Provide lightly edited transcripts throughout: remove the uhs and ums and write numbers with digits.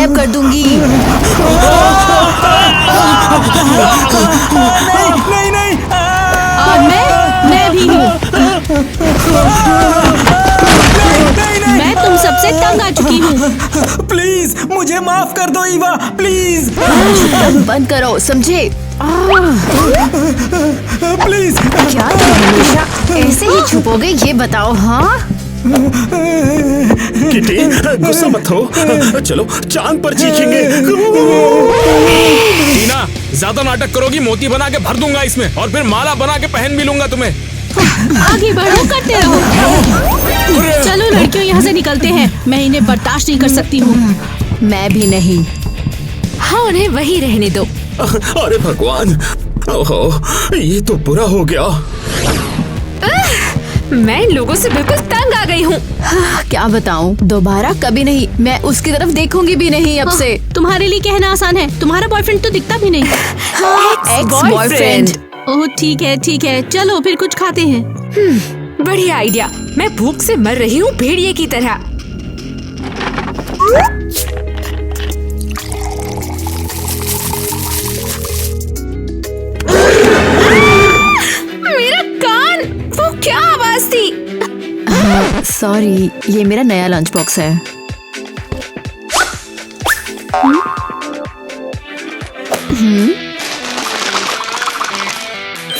गायब कर दूंगी। नहीं नहीं और मैं भी हूँ। मैं तुम सबसे तंग आ चुकी हूँ। प्लीज मुझे माफ कर दो ईवा, प्लीज बंद करो, समझे? प्लीज। क्या तुम हमेशा ऐसे ही छुपोगे, ये बताओ। हाँ किटी गुस्सा मत हो, चलो चांद पर चीखेंगे। टीना, ज्यादा नाटक करोगी मोती बना के भर दूंगा इसमें और फिर माला बना के पहन भी लूंगा तुम्हें। आगे बढ़ो, करते रहो। चलो लड़कियों, यहाँ से निकलते हैं। मैं इन्हें बर्दाश्त नहीं कर सकती हूँ। मैं भी नहीं। हाँ, उन्हें वही रहने दो। अरे भगवान, ओहो ये तो बुरा हो गया। मैं इन लोगों से बिल्कुल तंग आ गई हूँ। क्या बताऊं, दोबारा कभी नहीं। मैं उसकी तरफ देखूंगी भी नहीं अब से। तुम्हारे लिए कहना आसान है, तुम्हारा बॉयफ्रेंड तो दिखता भी नहीं। Ex boyfriend. ओह ठीक है, चलो फिर कुछ खाते हैं। बढ़िया आइडिया। मैं भूख से मर रही हूँ भेड़िए की तरह। मेरा कान, वो क्या आवाज थी? सॉरी, ये मेरा नया लंच बॉक्स है।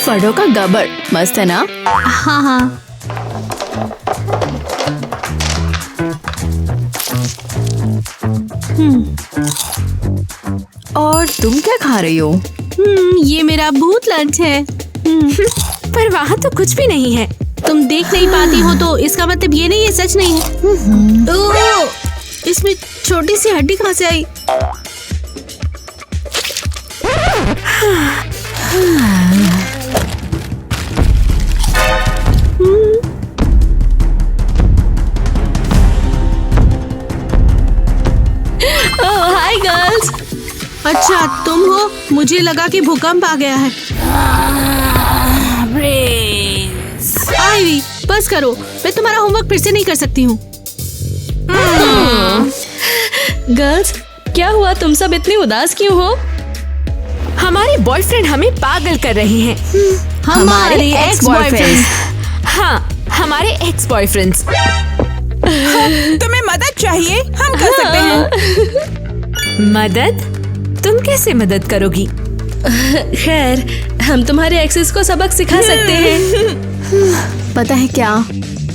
फड़ों का गबर मस्त है ना? हाँ। और तुम क्या खा रही हो? ये मेरा भूत लंच है। पर वहाँ तो कुछ भी नहीं है। तुम देख नहीं पाती हो तो इसका मतलब ये नहीं है सच नहीं है। ओह, इसमें छोटी सी हड्डी कहाँ से आई? Hi girls. अच्छा तुम हो, मुझे लगा कि भूकंप आ गया है। आईवी, बस करो, मैं तुम्हारा होमवर्क फिर से नहीं कर सकती हूँ। गर्ल्स, क्या हुआ? तुम सब इतनी उदास क्यों हो? हमारे बॉयफ्रेंड हमें पागल कर रहे हैं। हमारे एक्स बॉयफ्रेंड्स। हाँ, हमारे एक्स बॉयफ्रेंड्स। तुम्हें मदद चाहिए, हम कर सकते हैं। मदद? तुम कैसे मदद करोगी? खैर, हम तुम्हारे एक्सेस को सबक सिखा सकते हैं। पता है क्या,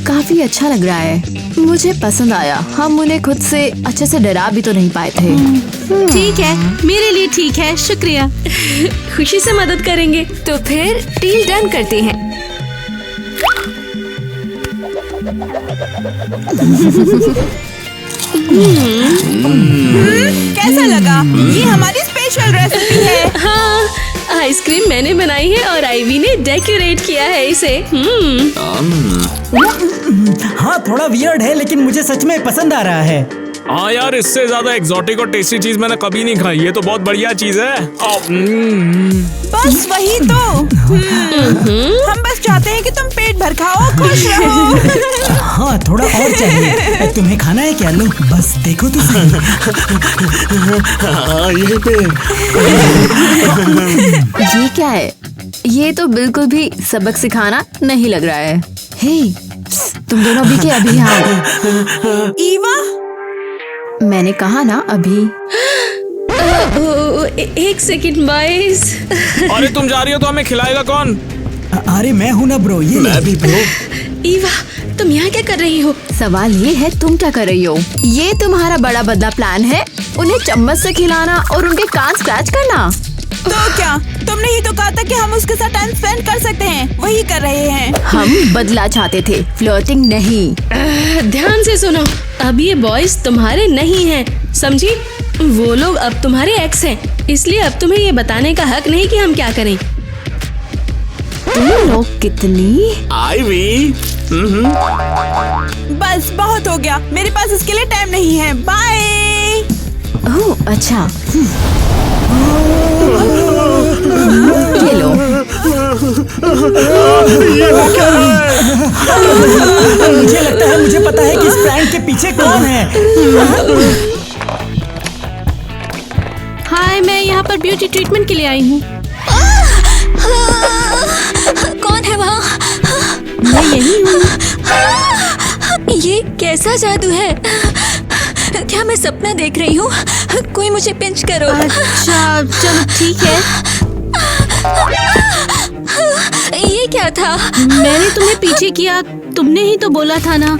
काफी अच्छा लग रहा है। मुझे पसंद आया। हम उन्हें खुद से अच्छे से डरा भी तो नहीं पाए थे। ठीक है, मेरे लिए ठीक है, शुक्रिया। खुशी से मदद करेंगे। तो फिर डील डन करते हैं। कैसा लगा? ये हमारी स्पेशल रेसिपी है। हाँ, आइसक्रीम मैंने बनाई है और आईवी ने डेकोरेट किया है इसे। हाँ थोड़ा वियर्ड है लेकिन मुझे सच में पसंद आ रहा है। हाँ यार, इससे ज्यादा एक्सोटिक और टेस्टी चीज मैंने कभी नहीं खाई। ये तो बहुत बढ़िया चीज है। बस वही तो। हम बस चाहते हैं कि तुम पेट भर खाओ, खुश रहो। हाँ थोड़ा और चाहिए। तुम्हें खाना है क्या? लो बस देखो तो सही। हाँ ये पे। ये क्या है? ये तो बिल्कुल भी सबक सिखाना नहीं लग रहा है। हे, तुम दोनों अभी के अभी आओ। ईवा, मैंने कहा ना अभी। एक सेकंड बॉयज। अरे तुम जा रही हो तो हमें खिलाएगा कौन? अरे मैं हूँ ना ब्रो। ये मैं भी ब्रो। ईवा, तुम यहाँ क्या कर रही हो? सवाल ये है तुम क्या कर रही हो? ये तुम्हारा बड़ा बदला प्लान है? उन्हें चम्मच से खिलाना और उनके कान स्क्रैच करना? तो क्या तुमने ही तो कहा था कि हम उसके साथ टाइम स्पेंड कर सकते हैं, वही कर रहे हैं। हम बदला चाहते थे, फ्लर्टिंग नहीं। ध्यान से सुनो, अब ये बॉयज तुम्हारे नहीं हैं, समझी? वो लोग अब तुम्हारे एक्स हैं, इसलिए अब तुम्हें ये बताने का हक नहीं कि हम क्या करें। तुम लोग कितनी आईवी। बस बहुत हो गया, मेरे पास इसके लिए टाइम नहीं है। बाय। ओह अच्छा। ये लो। मुझे लगता है मुझे पता है कि इस प्रैंक के पीछे कौन है। यहाँ पर ब्यूटी ट्रीटमेंट के लिए आई हूँ। कौन है वहाँ? मैं यही हूँ। ये कैसा जादू है? क्या मैं सपना देख रही हूँ? कोई मुझे पिंच करो। अच्छा चलो ठीक है। ये क्या था? मैंने तुम्हें पीछे किया, तुमने ही तो बोला था ना।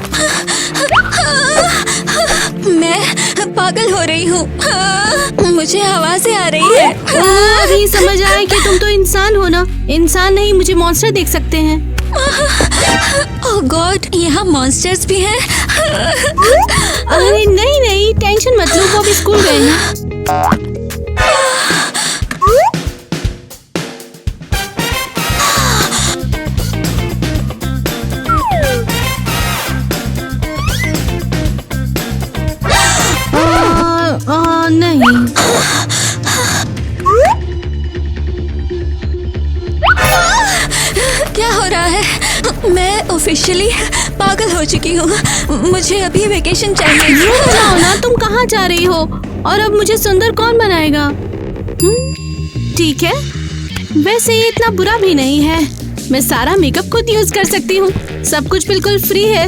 मैं पागल हो रही हूँ। मुझे आवाजें आ रही है। अभी समझ आया कि तुम तो इंसान हो ना। इंसान नहीं, मुझे मॉन्स्टर देख सकते हैं। ओह गॉड, यहाँ मॉन्स्टर्स भी हैं। अरे नहीं नहीं, टेंशन मत लो, वो अभी स्कूल गए हैं। नहीं। क्या हो रहा है? मैं ऑफिशियली पागल हो चुकी हूँ। मुझे अभी वेकेशन चाहिए। रुक जाओ ना, तुम कहाँ जा रही हो? और अब मुझे सुंदर कौन बनाएगा? ठीक है, वैसे ये इतना बुरा भी नहीं है। मैं सारा मेकअप खुद यूज कर सकती हूँ। सब कुछ बिल्कुल फ्री है।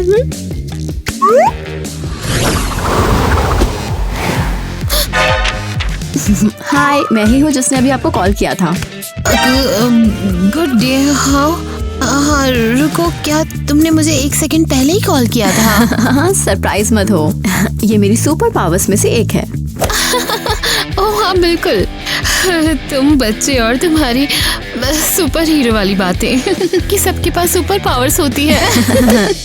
हाय, मैं ही हूँ जिसने अभी आपको कॉल किया था। Good day. हाउ? रुको, क्या तुमने मुझे 1 सेकंड पहले ही कॉल किया था? हाँ, सरप्राइज मत हो। ये मेरी सुपर पावर्स में से एक है। ओह हाँ बिल्कुल। तुम बच्चे और तुम्हारी सुपर हीरो वाली बातें कि सबके पास सुपर पावर्स होती है।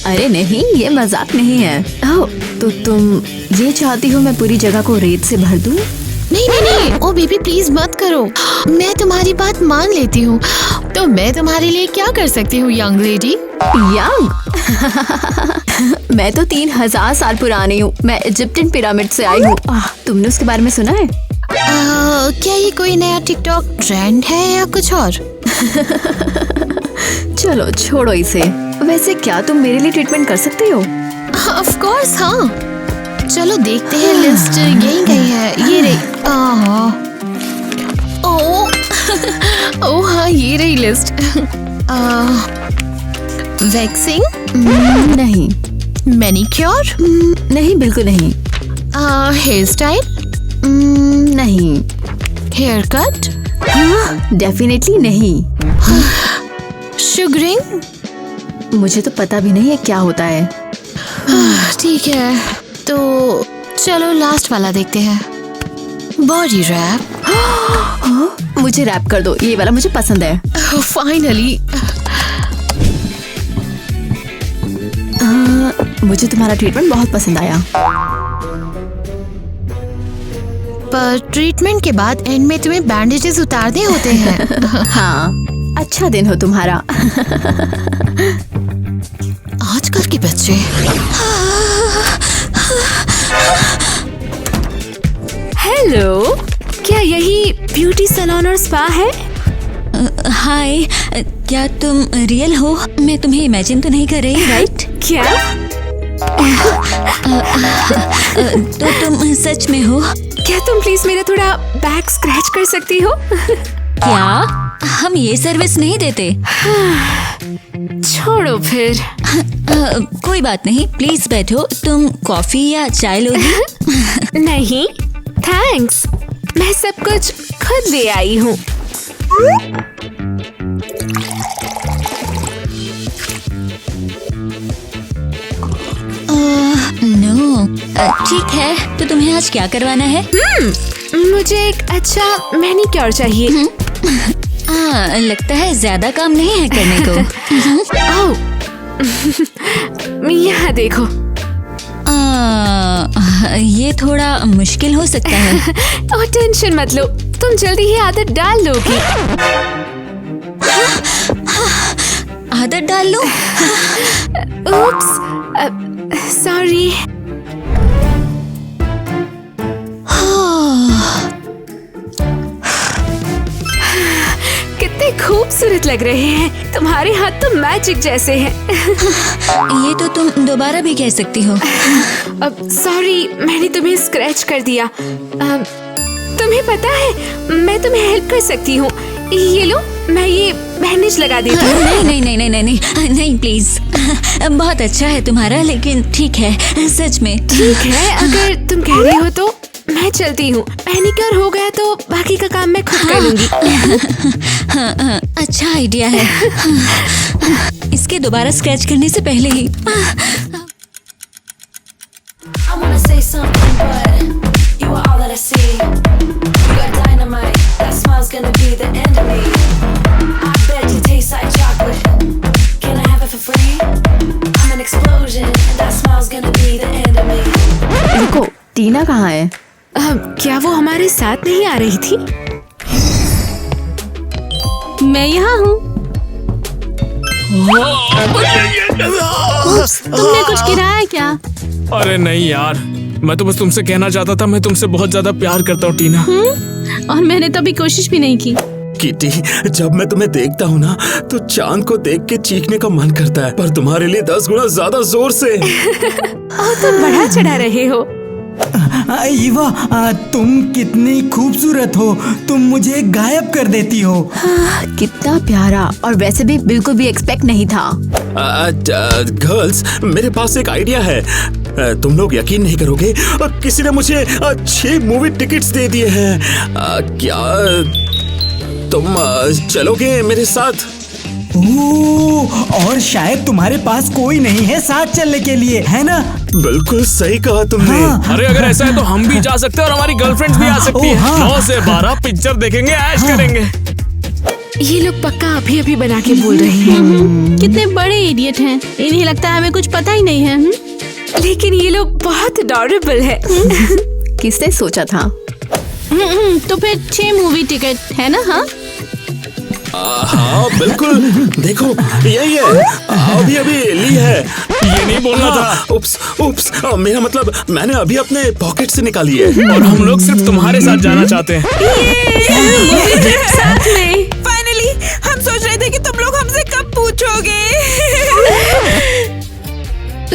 अरे नहीं, ये मजाक नहीं है। ओह, तो तुम ये चाहती हो मैं पूरी जगह को रेत से भर दूं? नहीं नहीं नहीं, ओ बेबी प्लीज मत करो। मैं तुम्हारी बात मान लेती हूँ, तो मैं तुम्हारे लिए क्या कर सकती हूँ यंग लेडी? यंग? मैं तो 3000 साल पुरानी हूँ। मैं इजिप्टियन पिरामिड से आई हूँ। तुमने उसके बारे में सुना है? क्या ये कोई नया टिकटॉक ट्रेंड है या कुछ और? चलो छोड़ो इसे। वैसे क्या तुम मेरे लिए ट्रीटमेंट कर सकती हो? ऑफ कोर्स हाँ। चलो देखते हैं, लिस्ट यही गई है। ये रही। ओह हाँ, ये रही लिस्ट। वैक्सिंग? नहीं। मैनिक्योर? नहीं, बिल्कुल नहीं। Hair style? नहीं। Hair cut? डेफिनेटली नहीं। शुगरिंग? मुझे तो पता भी नहीं है क्या होता है। ठीक है, तो चलो लास्ट वाला देखते हैं। Body rap? मुझे रैप कर दो, ये वाला मुझे पसंद है। फाइनली। मुझे तुम्हारा ट्रीटमेंट बहुत पसंद आया। पर ट्रीटमेंट के बाद एंड में तुम्हें बैंडेजेस उतारने होते हैं। हाँ, अच्छा दिन हो तुम्हारा। आजकल के बच्चे। हेलो, क्या यही ब्यूटी सैलून और स्पा है? हाय, क्या तुम रियल हो? मैं तुम्हें इमेजिन तो नहीं कर रही, राइट? क्या? तो तुम सच में हो? क्या तुम प्लीज मेरा थोड़ा बैक स्क्रैच कर सकती हो? क्या? हम ये सर्विस नहीं देते। छोड़ो फिर। कोई बात नहीं, प्लीज बैठो। तुम कॉफी या चाय लोगी? नहीं थैंक्स, मैं सब कुछ खुद ले आई हूँ। नो, ठीक है, तो तुम्हें आज क्या करवाना है? मुझे एक अच्छा मैनिक्योर चाहिए। लगता है ज्यादा काम नहीं है करने को। यहाँ देखो। ये थोड़ा मुश्किल हो सकता है। और टेंशन मत लो, तुम जल्दी ही आदत डाल लोगी। आदत डाल लो? उप्स, सॉरी। कितने खूबसूरत लग रहे हैं। तुम्हारे हाथ तो मैजिक जैसे हैं। ये तो तुम दोबारा भी कह सकती हो। अब सॉरी, मैंने तुम्हें स्क्रैच कर दिया। तुम्हें पता है मैं तुम्हें हेल्प कर सकती हूँ। ये लो, मैं ये बैंडेज लगा देती हूँ। नहीं नहीं नहीं नहीं नहीं नहीं नहीं प्लीज। बहुत अच्छा है तुम्हारा, लेकिन ठीक है, सच में ठीक है, अगर तुम कह रही हो तो मैं चलती हूँ। पैनिकर हो गया तो बाकी का काम मैं खुद कर लूंगी। हाँ, अच्छा आइडिया है। इसके दोबारा स्क्रैच करने से पहले ही I wanna say something, but you are all that I see. You got dynamite, that smile's gonna be the end of me. I bet you taste like chocolate. Can I have it for free? I'm an explosion, and that smile's gonna be the end of me. रुको, टीना कहाँ है? क्या वो हमारे साथ नहीं आ रही थी? मैं यहाँ हूँ। तुमने कुछ गिराया क्या? अरे नहीं यार, मैं तो बस तुमसे कहना चाहता था, मैं तुमसे बहुत ज्यादा प्यार करता हूँ टीना। और मैंने तो अभी कोशिश भी नहीं की। किटी, जब मैं तुम्हें देखता हूँ ना तो चांद को देख के चीखने का मन करता है, पर तुम्हारे लिए 10 गुना ज्यादा जोर से। तुम बढ़ा चढ़ा रहे हो। ईवा, तुम कितनी खूबसूरत हो, तुम मुझे गायब कर देती हो। कितना प्यारा, और वैसे भी बिल्कुल भी एक्सपेक्ट नहीं था। गर्ल्स, मेरे पास एक आइडिया है। तुम लोग यकीन नहीं करोगे, किसी ने मुझे 6 मूवी टिकट्स दे दिए हैं। क्या तुम चलोगे मेरे साथ? और शायद तुम्हारे पास कोई नहीं है साथ चलने के लिए, है ना? बिल्कुल सही कहा तुमने। हाँ। अरे अगर ऐसा है तो हम भी जा सकते हैं और हमारी गर्लफ्रेंड्स भी आ सकती है। हाँ। 9 से 12 पिक्चर देखेंगे, ऐश करेंगे। ये लोग पक्का अभी अभी बना के बोल रहे हैं। कितने बड़े इडियट हैं, इन्हें लगता है हमें कुछ पता ही नहीं है। लेकिन ये लोग बहुत अडोरेबल है। किसने सोचा था? तो फिर 6 मूवी टिकट है ना? हाँ हाँ बिल्कुल, देखो यही है, अभी अभी ली है। ये नहीं बोलना था। उप्स, मेरा मतलब मैंने अभी अपने पॉकेट से निकाली है। और हम लोग सिर्फ तुम्हारे साथ जाना चाहते हैं। साथ में। फाइनली हम सोच रहे थे कि तुम लोग हमसे कब पूछोगे।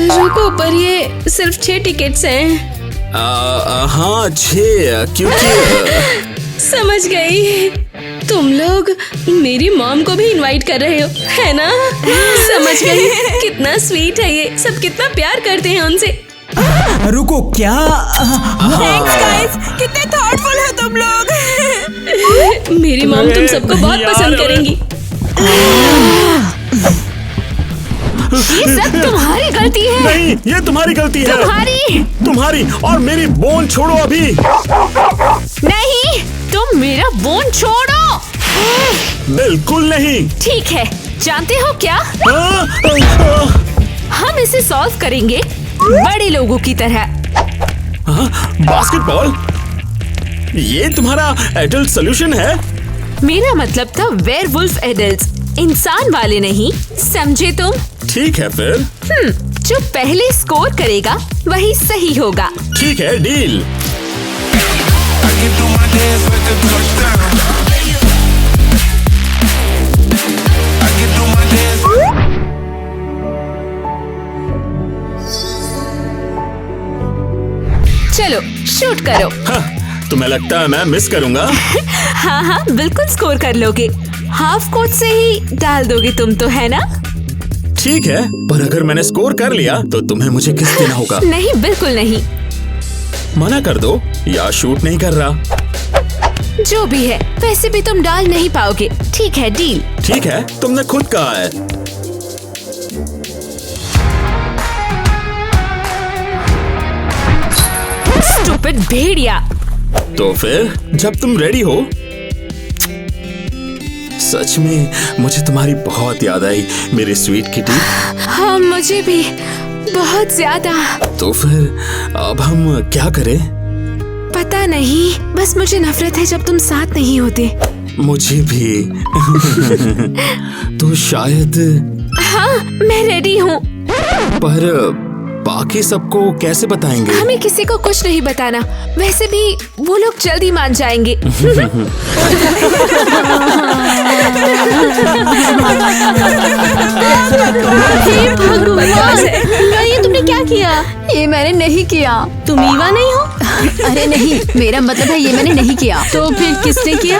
रुको, पर ये सिर्फ 6 टिकट्स हैं। हाँ 6, क्योंकि समझ गई, तुम लोग मेरी मॉम को भी इनवाइट कर रहे हो, है ना? समझ गई, कितना स्वीट है ये सब, कितना प्यार करते हैं उनसे। रुको, क्या? थैंक्स गाइस, कितने थॉटफुल हो तुम लोग। मेरी मॉम तुम सबको बहुत पसंद करेंगी। ये सब तुम्हारी गलती है। नहीं, ये तुम्हारी गलती है। तुम्हारी और मेरी बोन छोड़ो अभी। नहीं, तुम मेरा बोन छोड़ो। बिल्कुल नहीं। ठीक है, जानते हो क्या? हम इसे सॉल्व करेंगे बड़े लोगों की तरह। बास्केटबॉल, ये तुम्हारा एडल्ट सॉल्यूशन है? मेरा मतलब था वेयरवुल्फ एडल्ट्स, इंसान वाले नहीं, समझे तुम? ठीक है फिर। जो पहले स्कोर करेगा वही सही होगा। ठीक है, डील। चलो शूट करो। तुम्हें लगता है मैं मिस करूंगा? हाँ, बिल्कुल स्कोर कर लोगे। हाफ कोर्ट से ही डाल दोगे तुम तो, है ना? ठीक है, पर अगर मैंने स्कोर कर लिया तो तुम्हें मुझे किस देना होगा? नहीं, बिल्कुल नहीं। मना कर दो, या शूट नहीं कर रहा। जो भी है, वैसे भी तुम डाल नहीं पाओगे। ठीक है, डील। ठीक है, तुमने खुद कहा है। स्टूपिड भेड़िया। तो फिर जब तुम रेडी हो। सच में मुझे तुम्हारी बहुत याद आई मेरी स्वीट किटी। हाँ, मुझे भी बहुत ज्यादा। तो फिर अब हम क्या करें? पता नहीं, बस मुझे नफरत है जब तुम साथ नहीं होते। मुझे भी। तो शायद। हाँ, मैं रेडी हूँ। पर बाकी सबको कैसे बताएंगे? हमें किसी को कुछ नहीं बताना, वैसे भी वो लोग जल्दी मान जाएंगे। ये तुमने क्या क्या किया? ये मैंने नहीं किया। तुम ईवा नहीं हो? अरे नहीं, मेरा मतलब है ये मैंने नहीं किया। तो फिर किसने किया?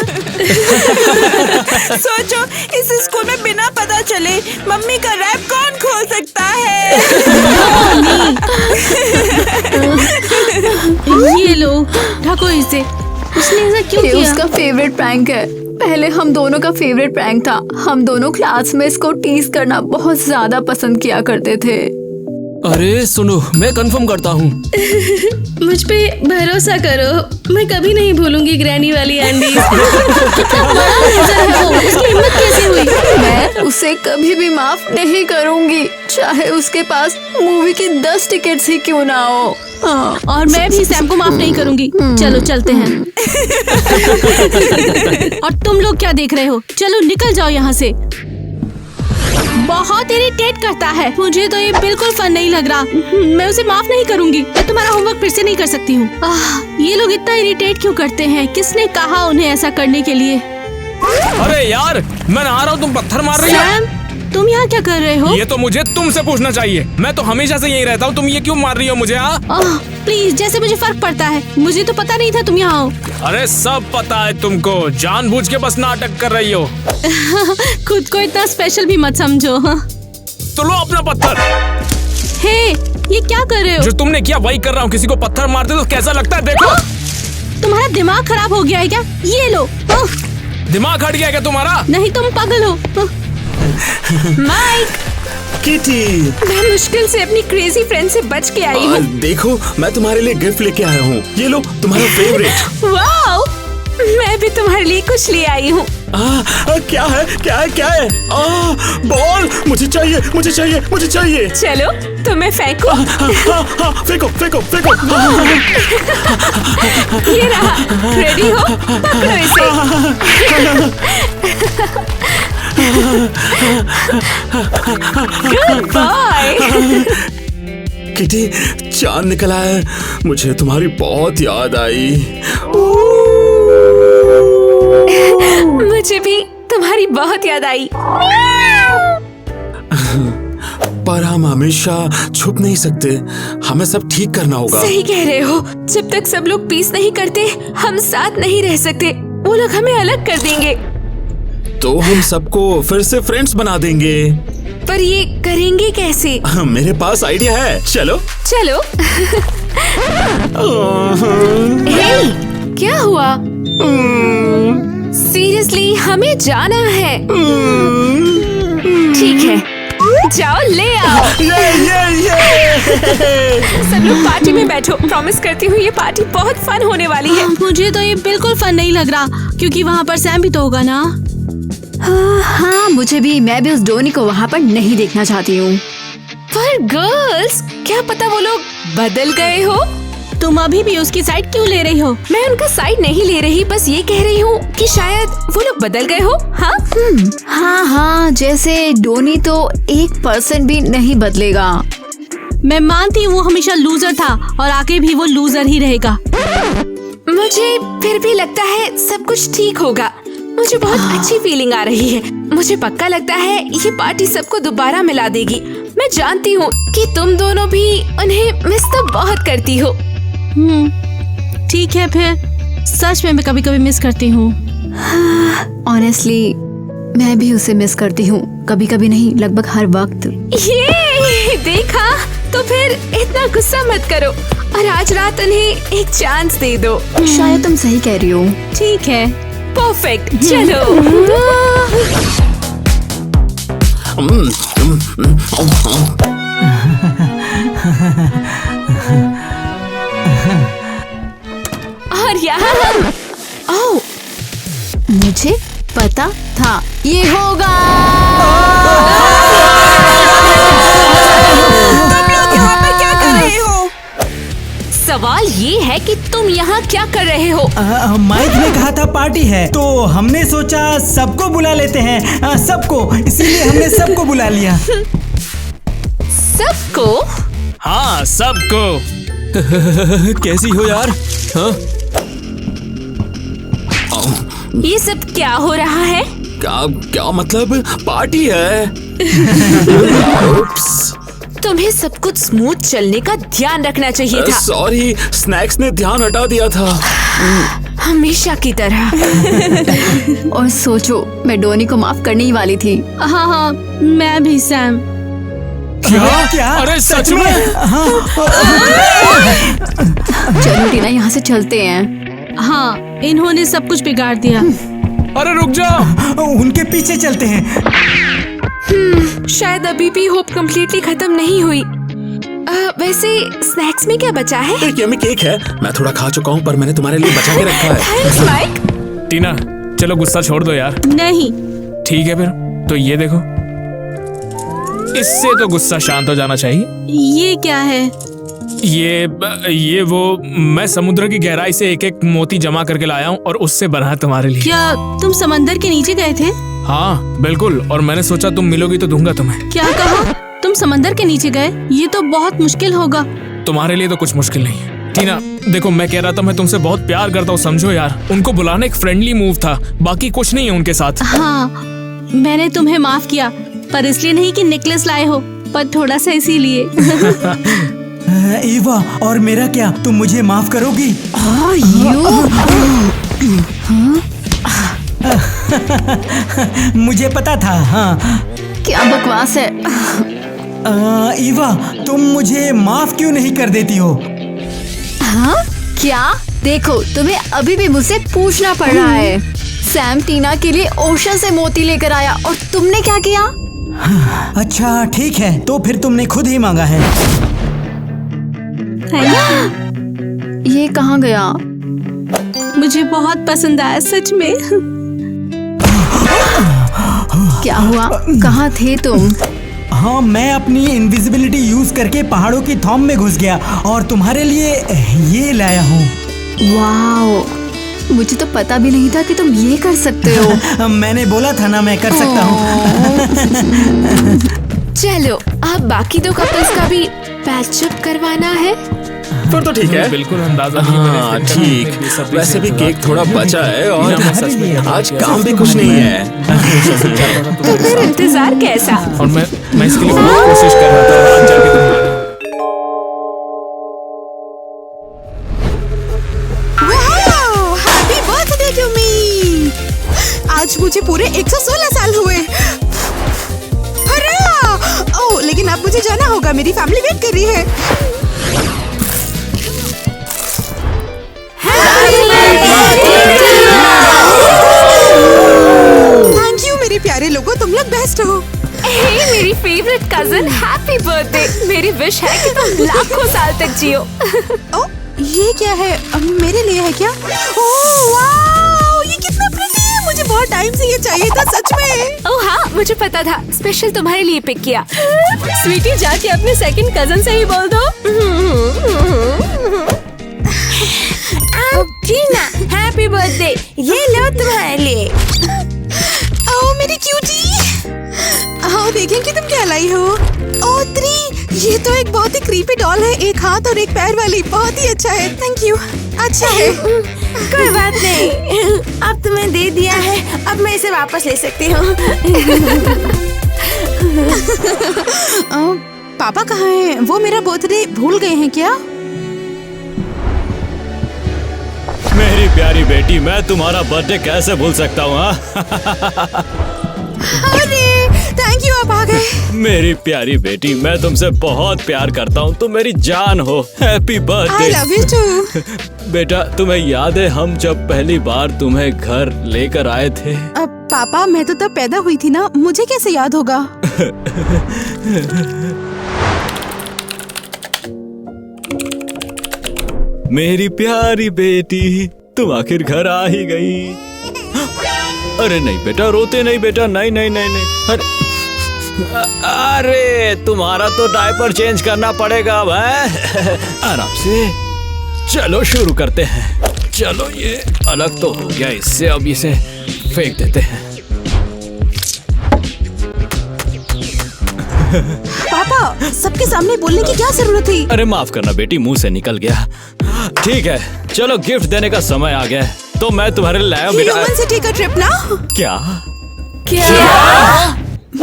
सोचो, इस स्कूल में बिना पता चले मम्मी का रैप कौन खोल सकता है? ये लो, ढको इसे। उसने ऐसा क्यों ये किया? उसका फेवरेट प्रैंक है। पहले हम दोनों का फेवरेट प्रैंक था। हम दोनों क्लास में इसको टीज करना बहुत ज्यादा पसंद किया करते थे। अरे सुनो, मैं कंफर्म करता हूँ। मुझ पे भरोसा करो, मैं कभी नहीं भूलूंगी ग्रैनी वाली एंडी। कितना बड़ा लूजर है वो, उसकी हिम्मत कैसे हुई? मैं उसे कभी भी माफ नहीं करूंगी, चाहे उसके पास मूवी की 10 टिकट्स ही क्यों ना हो। हाँ। और मैं भी सैम को माफ नहीं करूंगी। चलो चलते हैं। और तुम लोग क्या देख रहे हो? चलो निकल जाओ यहाँ से। बहुत इरिटेट करता है। मुझे तो ये बिल्कुल फन नहीं लग रहा। मैं उसे माफ नहीं करूंगी। मैं तुम्हारा होमवर्क फिर से नहीं कर सकती हूँ। ये लोग इतना इरिटेट क्यों करते हैं? किसने कहा उन्हें ऐसा करने के लिए? अरे यार, मैं नहा रहा हूँ, तुम पत्थर मार रही हो। सैम, तुम यहाँ क्या कर रहे हो? ये तो मुझे तुमसे पूछना चाहिए। मैं तो हमेशा से यहीं रहता हूँ, तुम ये क्यों मार रही हो मुझे? प्लीज, जैसे मुझे फर्क पड़ता है। मुझे तो पता नहीं था तुम यहाँ हो। अरे सब पता है तुमको, जानबूझ के बस नाटक कर रही हो। खुद को इतना स्पेशल भी मत समझो। तो लो अपना पत्थर। हे, ये क्या कर रहे हो? जो तुमने किया वही कर रहा हूँ। किसी को पत्थर मारते तो कैसा लगता है देखो। तुम्हारा दिमाग खराब हो गया है क्या? ये लो। दिमाग हट गया क्या तुम्हारा? नहीं, तुम पागल हो। माइक, किटी, मैं मुश्किल से अपनी क्रेजी फ्रेंड से बच के आई हूँ। देखो, मैं तुम्हारे लिए गिफ्ट लेके आया हूँ। ये लो, तुम्हारा फेवरेट। वाओ, मैं भी तुम्हारे लिए कुछ ले आई हूँ। क्या है? क्या है? क्या है? बॉल, मुझे चाहिए, मुझे चाहिए, मुझे चाहिए। चलो, तुम्हें फेंको। फेंको, फेंको, फेंको। ये रहा। रेडी हो? पकड़ो इसे। Good boy. किटी, चांद निकला है। मुझे तुम्हारी बहुत याद आई। मुझे भी तुम्हारी बहुत याद आई। पर हम हमेशा छुप नहीं सकते। हमें सब ठीक करना होगा। सही कह रहे हो। जब तक सब लोग पीस नहीं करते, हम साथ नहीं रह सकते। वो लोग हमें अलग कर देंगे। तो हम सबको फिर से फ्रेंड्स बना देंगे। पर ये करेंगे कैसे? मेरे पास आइडिया है। चलो चलो। हे, क्या हुआ? सीरियसली, हमें जाना है। ठीक है, जाओ ले आओ। सब लोग पार्टी में बैठो। प्रॉमिस करती हूँ ये पार्टी बहुत फन होने वाली है। मुझे तो ये बिल्कुल फन नहीं लग रहा, क्योंकि वहाँ पर सैम भी तो होगा ना। हाँ, मुझे भी। मैं भी उस डोनी को वहाँ पर नहीं देखना चाहती हूँ। पर गर्ल्स, क्या पता वो लोग बदल गए हो? तुम अभी भी उसकी साइड क्यों ले रही हो? मैं उनका साइड नहीं ले रही, बस ये कह रही हूँ कि शायद वो लोग बदल गए हो। हाँ? हाँ हाँ, जैसे डोनी तो 1% भी नहीं बदलेगा। मैं मानती हूँ वो हमेशा लूजर था और आगे भी वो लूजर ही रहेगा। मुझे फिर भी लगता है सब कुछ ठीक होगा। मुझे बहुत अच्छी फीलिंग आ रही है। मुझे पक्का लगता है ये पार्टी सबको दोबारा मिला देगी। मैं जानती हूँ कि तुम दोनों भी उन्हें मिस तो बहुत करती हो। ठीक है, फिर सच में मैं कभी कभी मिस करती हूँ। ऑनेस्टली, मैं भी उसे मिस करती हूँ। कभी कभी नहीं, लगभग हर वक्त। ये देखा? तो फिर इतना गुस्सा मत करो और आज रात उन्हें एक चांस दे दो। शायद तुम सही कह रही हो। ठीक है, परफेक्ट। चलो। और यहाँ हम। ओह, मुझे पता था ये होगा। तुम लोग यहाँ पर क्या कर रहे हो? सवाल ये है कि तुम यहाँ क्या कर रहे हो? माइक ने कहा था पार्टी है, तो हमने सोचा सबको बुला लेते हैं। सबको, इसीलिए हमने सबको बुला लिया। सबको? हाँ, सबको। कैसी हो यार? हाँ? ये सब क्या हो रहा है? क्या क्या मतलब? पार्टी है। तो तुम्हें सब कुछ स्मूथ चलने का ध्यान रखना चाहिए था। सॉरी, स्नैक्स ने ध्यान हटा दिया था। हमेशा की तरह। और सोचो, मैं डोनी को माफ करने ही वाली थी। हाँ हाँ, मैं भी सैम। क्या? अरे सच में? चलो टीना, यहाँ से चलते हैं। हाँ, इन्होंने सब कुछ बिगाड़ दिया। अरे रुक जाओ, उनके पीछे चलते हैं। शायद अभी भी होप कम्प्लीटली खत्म नहीं हुई। वैसे स्नैक्स में क्या बचा है? एक यम्मी केक है, मैं थोड़ा खा चुका हूँ, पर मैंने तुम्हारे लिए बचा के रखा है। Thanks mic. टीना चलो गुस्सा छोड़ दो यार। नहीं। ठीक है फिर, तो ये देखो, इससे तो गुस्सा शांत हो जाना चाहिए। ये क्या है? ये वो मैं समुद्र की गहराई से एक एक मोती जमा करके लाया हूँ और उससे बना है तुम्हारे लिए। क्या तुम समंदर के नीचे गए थे? हाँ बिल्कुल, और मैंने सोचा तुम मिलोगी तो दूंगा तुम्हें। क्या कहा? तुम समंदर के नीचे गए? ये तो बहुत मुश्किल होगा। तुम्हारे लिए तो कुछ मुश्किल नहीं है। टीना देखो, मैं कह रहा था मैं तुमसे बहुत प्यार करता हूँ, समझो यार। उनको बुलाना एक फ्रेंडली मूव था, बाकी कुछ नहीं है उनके साथ। हाँ, मैंने तुम्हें माफ किया, पर इसलिए नहीं कि नेकलेस लाए हो, पर थोड़ा सा इसीलिए। ईवा, और मेरा क्या, तुम मुझे माफ करोगी? मुझे पता था। हाँ, क्या बकवास है। ईवा, तुम मुझे माफ क्यों नहीं कर देती हो? हाँ क्या? देखो, तुम्हें अभी भी मुझसे पूछना पड़ रहा है। सैम टीना के लिए ओशन से मोती लेकर आया और तुमने क्या किया? अच्छा ठीक है, तो फिर तुमने खुद ही मांगा है। ये कहाँ गया? मुझे बहुत पसंद आया, सच में। क्या हुआ? कहाँ थे तुम? हाँ, मैं अपनी इनविजिबिलिटी यूज करके पहाड़ों की थॉम में घुस गया और तुम्हारे लिए ये लाया हूँ। वाओ, मुझे तो पता भी नहीं था कि तुम ये कर सकते हो। मैंने बोला था ना, मैं कर सकता हूँ। चलो, अब बाकी दो कपल्स का भी पैचअप करवाना है। फिर तो ठीक है। बिल्कुल अंदाजा नहीं। हाँ ठीक, वैसे भी केक थोड़ा बचा है और आज काम भी कुछ नहीं है। तो फिर इंतजार कैसा? और मैं इसके लिए बहुत कोशिश कर रहा था, आज जाके तुम मान। Happy birthday to me. आज मुझे पूरे 116 साल हुए। अरे ओह, लेकिन अब मुझे जाना होगा, मेरी फैमिली वेट कर रही है। थैंक यू मेरे प्यारे लोगों, तुम लोग बेस्ट हो। हे मेरी फेवरेट कजन, हैप्पी बर्थडे। मेरी विश है कि तुम लाखों साल तक जियो। ओ, ये क्या है? मेरे लिए है क्या? ओह वाओ, ये कितना प्रिटी है। मुझे बहुत टाइम से ये चाहिए था, सच में। ओह हाँ, मुझे पता था, स्पेशल तुम्हारे लिए पिक किया। स्वीटी, जाके अपने सेकंड कजन से ही बोल दो। टीना, हैप्पी बर्थडे, ये लो तुम्हारे लिए। ओह मेरी क्यूटी। आओ देखें कि तुम क्या लाई हो। ओह त्री, ये तो एक बहुत ही क्रीपी डॉल है, एक हाथ और एक पैर वाली। बहुत ही अच्छा है, थैंक यू। अच्छा है। कोई बात नहीं, अब तुम्हें दे दिया है, अब मैं इसे वापस ले सकती हूँ। पापा कहाँ हैं? वो मेरा बर्थडे भूल गए हैं क्या? मेरी प्यारी बेटी, मैं तुम्हारा बर्थडे कैसे भूल सकता हूँ? अरे थैंक यू, आप आ गए। मेरी प्यारी बेटी, मैं तुमसे बहुत प्यार करता हूँ, तुम मेरी जान हो। Happy birthday. I love you too. बेटा, तुम्हें याद है हम जब पहली बार तुम्हें घर लेकर आए थे? पापा, मैं तो तब पैदा हुई थी ना, मुझे कैसे याद होगा? मेरी प्यारी बेटी, तुम आखिर घर आ ही गई। अरे नहीं बेटा, रोते नहीं बेटा, नहीं नहीं नहीं नहीं। अरे तुम्हारा तो डायपर चेंज करना पड़ेगा अब, है? आराम से। चलो शुरू करते हैं। चलो, ये अलग तो हो गया इससे, अब इसे फेंक देते हैं। पापा, सबके सामने बोलने की क्या जरूरत थी? अरे माफ करना बेटी, मुंह से निकल गया। ठीक है, चलो गिफ्ट देने का समय आ गया है, तो मैं तुम्हारे लिए लाया हूं बेटा। ह्यूमन सिटी का ट्रिप ना? क्या?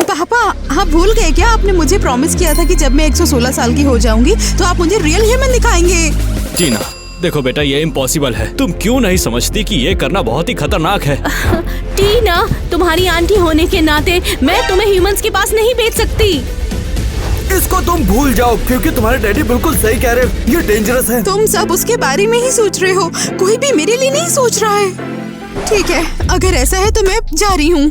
पापा, आप भूल गए क्या? आपने मुझे प्रॉमिस किया था कि जब मैं 116 साल की हो जाऊंगी तो आप मुझे रियल ह्यूमन दिखाएंगे। टीना, देखो बेटा, ये इम्पॉसिबल है। तुम क्यों नहीं समझती कि ये करना बहुत ही खतरनाक है? टीना, तुम्हारी आंटी होने के नाते मैं तुम्हें ह्यूमंस के पास नहीं भेज सकती। इसको तुम भूल जाओ, क्योंकि तुम्हारे डैडी बिल्कुल सही कह रहे हैं, ये डेंजरस है। तुम सब उसके बारे में ही सोच रहे हो, कोई भी मेरे लिए नहीं सोच रहा है। ठीक है, अगर ऐसा है तो मैं जा रही हूँ।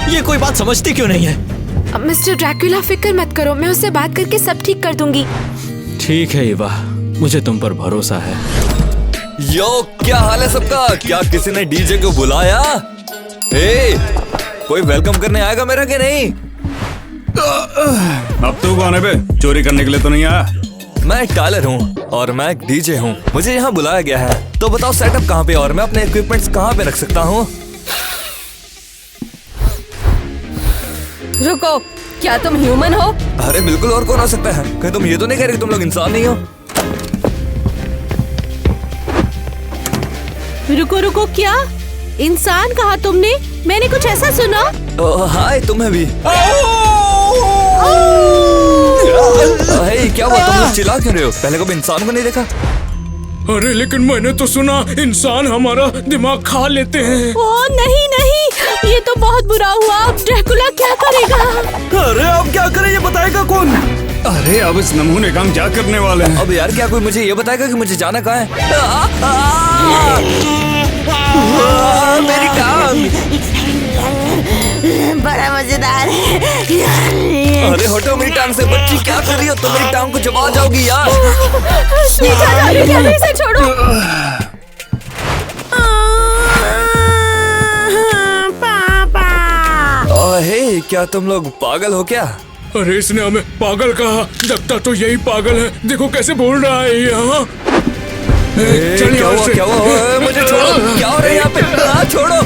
ये कोई बात समझती क्यों नहीं है? मिस्टर ड्रैकुला, फिक्र मत करो, मैं उससे बात करके सब ठीक कर दूंगी। ठीक है ईवा, मुझे तुम पर भरोसा है। यो, क्या हाल है सबका? क्या किसी ने डीजे को बुलाया? कोई वेलकम करने आएगा मेरा कि नहीं? अब तू कौन है बे? चोरी करने के लिए तो नहीं आया? मैं एक टाइलर हूँ और मैं एक डीजे हूँ। मुझे यहाँ बुलाया गया है, तो बताओ सेटअप कहाँ पे और मैं अपने इक्विपमेंट्स कहाँ पे रख सकता हूँ? रुको, क्या तुम ह्यूमन हो? अरे बिल्कुल, और कौन हो सकता है? कहीं तुम ये तो नहीं कह रही तुम लोग इंसान नहीं हो? रुको रुको, क्या इंसान कहा तुमने? मैंने कुछ ऐसा सुना? हाय, तुम्हें भी। क्या हुआ? तुम लोग चिल्ला क्यों रहे हो? पहले कभी इंसान को नहीं देखा? अरे लेकिन मैंने तो सुना इंसान हमारा दिमाग खा लेते हैं। ओह नहीं नहीं, ये तो बहुत बुरा हुआ। अब ड्रैकुला क्या करेगा? अरे अब क्या करे, ये बताएगा कौन? अरे अब इस नमूने का हम क्या करने वाले हैं? अब यार, क्या कोई मुझे ये बताएगा कि मुझे जाना कहाँ है? मेरी टांग बड़ा मजेदार है। अरे हटो मेरी टांग से। बच्ची, क्या कर रही हो? तो मेरी टांग को चबा जाओगी यार। इसे छोड़ो। हे, क्या तुम लोग पागल हो क्या? अरे इसने हमें पागल कहा, लगता तो यही पागल है। देखो कैसे बोल रहा है यहाँ। क्या हुआ? क्या हुआ? मुझे छोड़ो। क्या हो रहा है यहाँ पे? छोड़ो।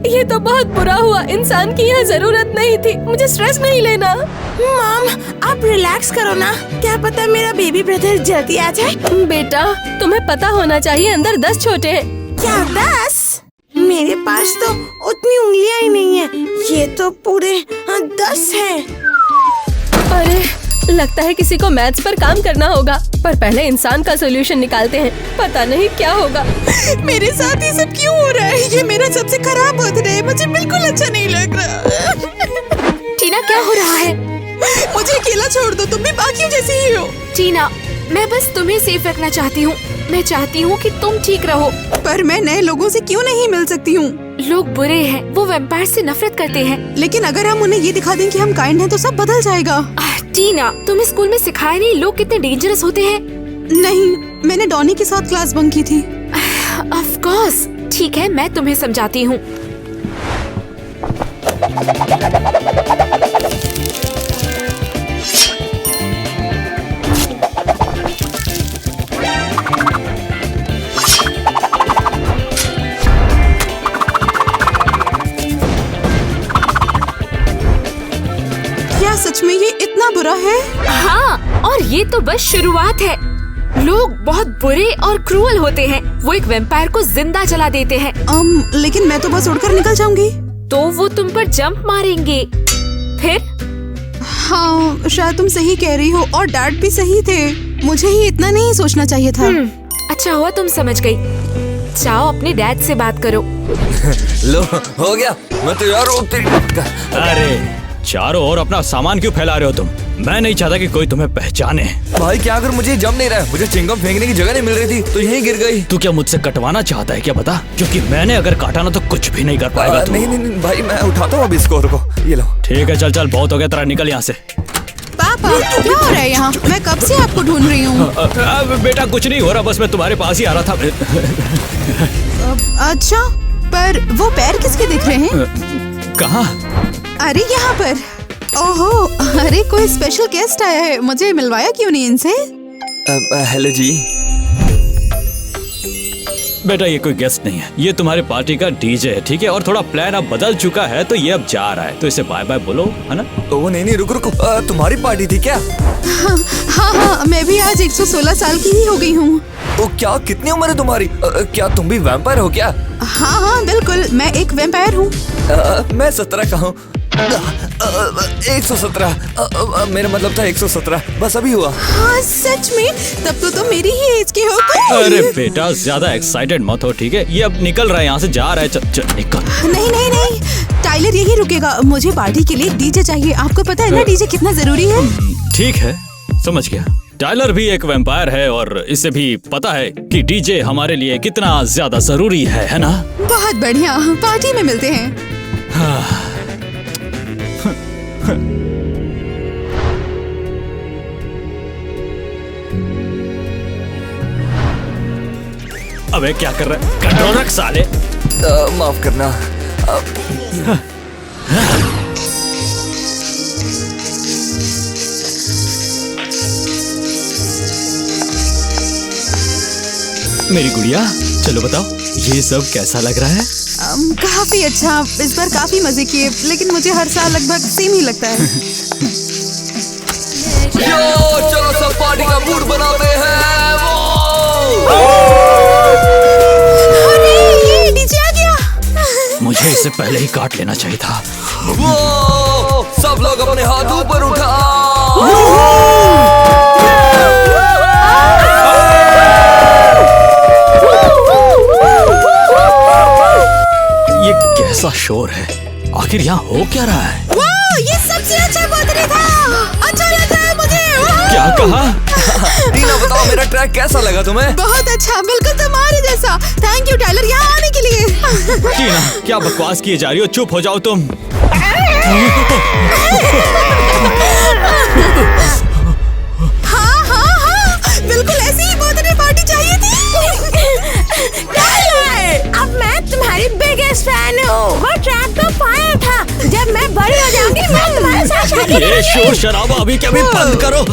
ये तो बहुत बुरा हुआ। इंसान की यहाँ जरूरत नहीं थी। मुझे स्ट्रेस नहीं लेना। मॉम, आप रिलैक्स करो ना, क्या पता मेरा बेबी ब्रदर जल्दी आ जाए। बेटा, तुम्हें पता होना चाहिए अंदर 10 छोटे हैं। क्या 10? मेरे पास तो उतनी उंगलियां ही नहीं है। ये तो पूरे 10 हैं। अरे लगता है किसी को मैथ्स पर काम करना होगा, पर पहले इंसान का सॉल्यूशन निकालते हैं। पता नहीं क्या होगा। मेरे साथ ये सब क्यों हो रहा है? ये मेरा सबसे खराब बर्थडे है, मुझे बिल्कुल अच्छा नहीं लग रहा। टीना, क्या हो रहा है? मुझे अकेला छोड़ दो, तुम भी बाकियों जैसी ही हो। टीना, मैं बस तुम्हें सेफ रखना चाहती हूँ। मैं चाहती हूँ कि तुम ठीक रहो। पर मैं नए लोगों से क्यों नहीं मिल सकती हूँ? लोग बुरे हैं, वो वैम्पायर से नफरत करते हैं। लेकिन अगर हम उन्हें ये दिखा दें कि हम काइंड हैं तो सब बदल जाएगा। टीना, तुम्हें स्कूल में सिखाया नहीं लोग कितने डेंजरस होते हैं? नहीं, मैंने डॉनी के साथ क्लास बंक की थी। Of course. ठीक है, मैं तुम्हें समझाती हूँ। सच में ये इतना बुरा है? हाँ, और ये तो बस शुरुआत है। लोग बहुत बुरे और क्रूअल होते हैं। वो एक वैम्पायर को जिंदा जला देते हैं। लेकिन मैं तो बस उड़कर निकल जाऊंगी। तो वो तुम पर जंप मारेंगे। फिर? हाँ, शायद तुम सही कह रही हो और डैड भी सही थे। मुझे ही इतना नहीं सोचना चाहिए था। अच्छा हुआ तुम समझ गई। जाओ अपने डैड से बात करो। लो, हो गया। मैं तो यार अरे चारों ओर अपना सामान क्यों फैला रहे हो तुम? मैं नहीं चाहता कि कोई तुम्हें पहचाने। भाई, क्या अगर मुझे जम नहीं रहा है? मुझे चिंगम फेंकने की जगह नहीं मिल रही थी तो यहीं गिर गई। तू क्या मुझसे कटवाना चाहता है क्या? बता, क्योंकि मैंने अगर काटा ना तो कुछ भी नहीं कर पाएगा तू। नहीं भाई, मैं उठाता हूँ अभी इसको। रुको, ये लो। ठीक है, चल चल, बहुत हो गया तेरा, निकल यहाँ से। पापा, क्या हो रहा है यहाँ? मैं कब से आपको ढूंढ रही हूँ। बेटा कुछ नहीं हो रहा, बस मैं तुम्हारे पास ही आ रहा था। अच्छा, पर वो पैर किसके दिख रहे हैं? कहाँ? अरे यहाँ पर। ओहो, अरे कोई स्पेशल गेस्ट आया है। मुझे मिलवाया क्यों नहीं इनसे? हेलो जी। बेटा ये कोई गेस्ट नहीं है, ये तुम्हारी पार्टी का डीजे है, ठीक है? और थोड़ा प्लान अब बदल चुका है तो ये अब जा रहा है, तो इसे बाय बाय बोलो, है ना? ओ नहीं रुको रुको, तुम्हारी पार्टी थी क्या? हाँ, मैं भी आज 116 साल की ही हो गई हूँ। तो क्या, कितनी उम्र है तुम्हारी? क्या तुम भी वैम्पायर हो क्या? हाँ बिल्कुल, मैं एक वैम्पायर हूँ। मैं 17 का हूँ। 117, मेरा मतलब था 117, बस अभी हुआ। हाँ सच में? तब तो तुम मेरी ही एज के हो। अरे बेटा ज्यादा एक्साइटेड मत हो, ठीक है? ये अब निकल रहा है यहाँ से, जा रहा है, चल निकल। नहीं, टाइलर यही रुकेगा। मुझे पार्टी के लिए डीजे चाहिए। आपको पता है ना डीजे कितना जरूरी है? ठीक है, समझ गया। टाइलर भी एक वैम्पायर है और इसे भी पता है कि डीजे हमारे लिए कितना ज्यादा जरूरी है ना? बहुत बढ़िया, पार्टी में मिलते हैं। अबे क्या कर रहा है? कंट्रोल रख साले। माफ करना। मेरी गुड़िया, चलो बताओ ये सब कैसा लग रहा है? काफी अच्छा। इस बार काफी मजे किए, लेकिन मुझे हर साल लगभग सेम ही लगता है। यो, चलो सब पार्टी का मूड बनाते हैं। अरे ये डीजे आ गया। मुझे इसे पहले ही काट लेना चाहिए था। वो सब लोग अपने हाथ ऊपर उठाओ। ये कैसा शोर है? आखिर यहाँ हो क्या रहा है? वाह, ये सबसे अच्छा बर्थडे था। अच्छा लग रहा है मुझे। क्या कहा? टीना बताओ मेरा ट्रैक कैसा लगा तुम्हें? बहुत अच्छा, बिल्कुल तुम्हारे जैसा। थैंक यू टाइलर यहाँ आने के लिए। टीना क्या बकवास किए जा रही हो? चुप हो जाओ तुम। हाँ, बिल्कुल ऐसी ही बर्थडे पार्टी चाहिए थी। अब मैं तुम्हारी बिगेस्ट फैन हूँ। वो ट्रैक तो फायर था। जब मैं बड़ी हो जाऊंगी मैं तुम्हारे साथ शादी ये करूंगी। शोर शराबा अभी क्या भी बंद करो।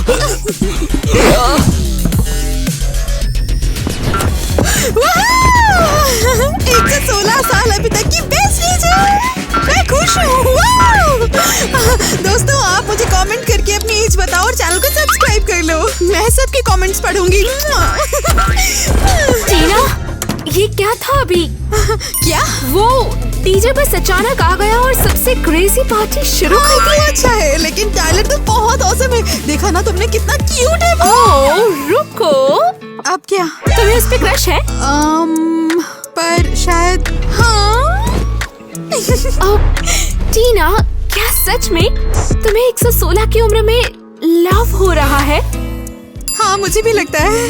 116 साल अभी तक की बेस्ट एज है। मैं खुश हूँ। दोस्तों आप मुझे कमेंट करके अपनी एज बताओ और चैनल को सब्सक्राइब कर लो। मैं सबके कमेंट्स पढ़ूंगी। टीना, ये क्या था अभी? क्या? वो डीजे बस अचानक आ गया और सबसे क्रेजी पार्टी शुरू कर दी। अच्छा है, लेकिन टाइलर तो बहुत औसम है। देखा ना तुमने कितना क्यूट है वो। ओह, रुको। अब क्या? तुम्हें उस पे क्रश है? पर शायद हाँ। टीना, क्या सच में तुम्हें 116 की उम्र में लव हो रहा है? हाँ मुझे भी लगता है।